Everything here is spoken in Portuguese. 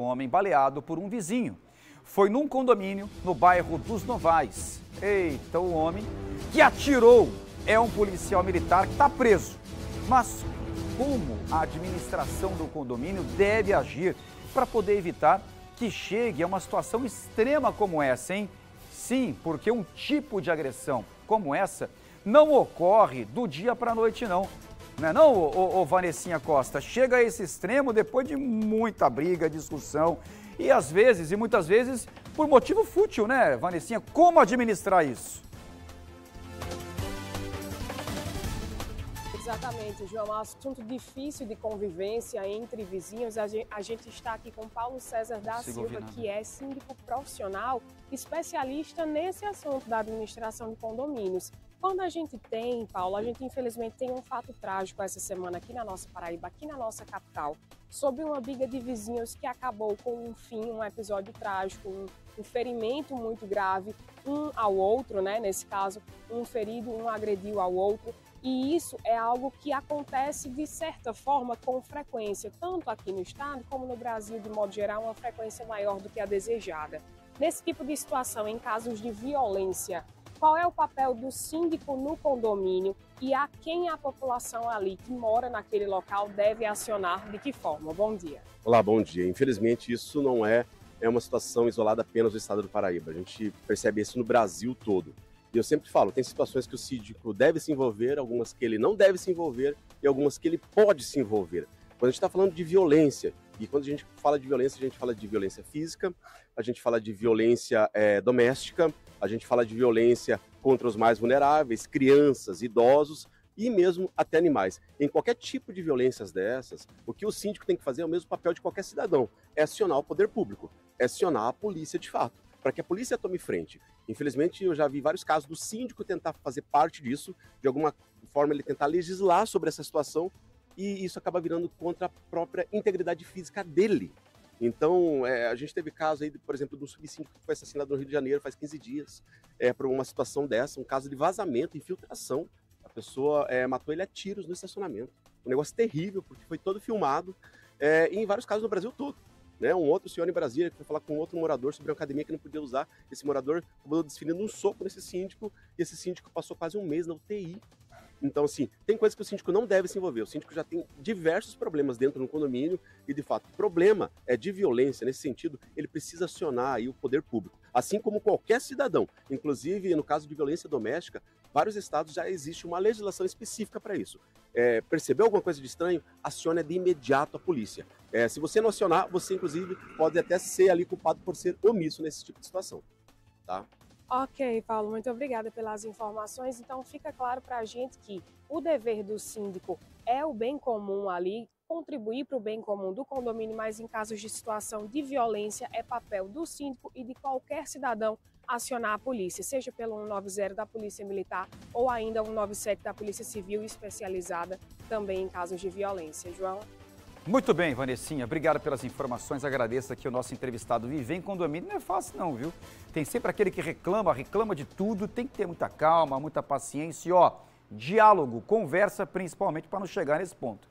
homem baleado por um vizinho. Foi num condomínio no bairro dos Novais. Eita, o homem que atirou é um policial militar que está preso. Mas como a administração do condomínio deve agir para poder evitar que chegue a uma situação extrema como essa, hein? Sim, porque um tipo de agressão como essa não ocorre do dia para a noite, não. Não é não, ô Vanessinha Costa? Chega a esse extremo depois de muita briga, discussão e às vezes, e muitas vezes, por motivo fútil, né, Vanessinha? Como administrar isso? Exatamente, João. É um assunto difícil de convivência entre vizinhos. A gente está aqui com Paulo César da Silva, que é síndico profissional, especialista nesse assunto da administração de condomínios. Quando a gente tem, Paulo, a gente infelizmente tem um fato trágico essa semana aqui na nossa Paraíba, aqui na nossa capital, sobre uma briga de vizinhos que acabou com um fim, um episódio trágico, um ferimento muito grave, um ao outro, né? Nesse caso, um ferido, um agrediu ao outro. E isso é algo que acontece, de certa forma, com frequência, tanto aqui no estado como no Brasil, de modo geral, uma frequência maior do que a desejada. Nesse tipo de situação, em casos de violência, qual é o papel do síndico no condomínio e a quem a população ali que mora naquele local deve acionar, de que forma? Bom dia. Olá, bom dia. Infelizmente, isso não é uma situação isolada apenas do estado do Paraíba. A gente percebe isso no Brasil todo. E eu sempre falo, tem situações que o síndico deve se envolver, algumas que ele não deve se envolver e algumas que ele pode se envolver. Quando a gente está falando de violência, e quando a gente fala de violência, a gente fala de violência física, a gente fala de violência doméstica, a gente fala de violência contra os mais vulneráveis, crianças, idosos e mesmo até animais. Em qualquer tipo de violências dessas, o que o síndico tem que fazer é o mesmo papel de qualquer cidadão, é acionar o poder público, é acionar a polícia de fato, para que a polícia tome frente. Infelizmente, eu já vi vários casos do síndico tentar fazer parte disso, de alguma forma ele tentar legislar sobre essa situação, e isso acaba virando contra a própria integridade física dele. Então, a gente teve caso aí, por exemplo, do subsíndico que foi assassinado no Rio de Janeiro faz 15 dias, por uma situação dessa, um caso de vazamento, infiltração. A pessoa matou ele a tiros no estacionamento. Um negócio terrível, porque foi todo filmado, e em vários casos no Brasil todo. Né? Um outro senhor em Brasília que foi falar com outro morador sobre uma academia que não podia usar. Esse morador acabou desferindo um soco nesse síndico, e esse síndico passou quase um mês na UTI. Então, assim, tem coisas que o síndico não deve se envolver. O síndico já tem diversos problemas dentro do condomínio e, de fato, o problema é de violência. Nesse sentido, ele precisa acionar aí o poder público, assim como qualquer cidadão. Inclusive, no caso de violência doméstica, vários estados já existe uma legislação específica para isso. Percebeu alguma coisa de estranho? Acione de imediato a polícia. Se você não acionar, você, inclusive, pode até ser ali culpado por ser omisso nesse tipo de situação. Tá? Ok, Paulo, muito obrigada pelas informações. Então fica claro para a gente que o dever do síndico é o bem comum ali, contribuir para o bem comum do condomínio, mas em casos de situação de violência é papel do síndico e de qualquer cidadão acionar a polícia, seja pelo 190 da Polícia Militar ou ainda 197 da Polícia Civil especializada também em casos de violência. João? Muito bem, Vanessinha, obrigado pelas informações, agradeço aqui o nosso entrevistado. Viver em condomínio não é fácil não, viu? Tem sempre aquele que reclama de tudo, tem que ter muita calma, muita paciência e, diálogo, conversa principalmente para não chegar nesse ponto.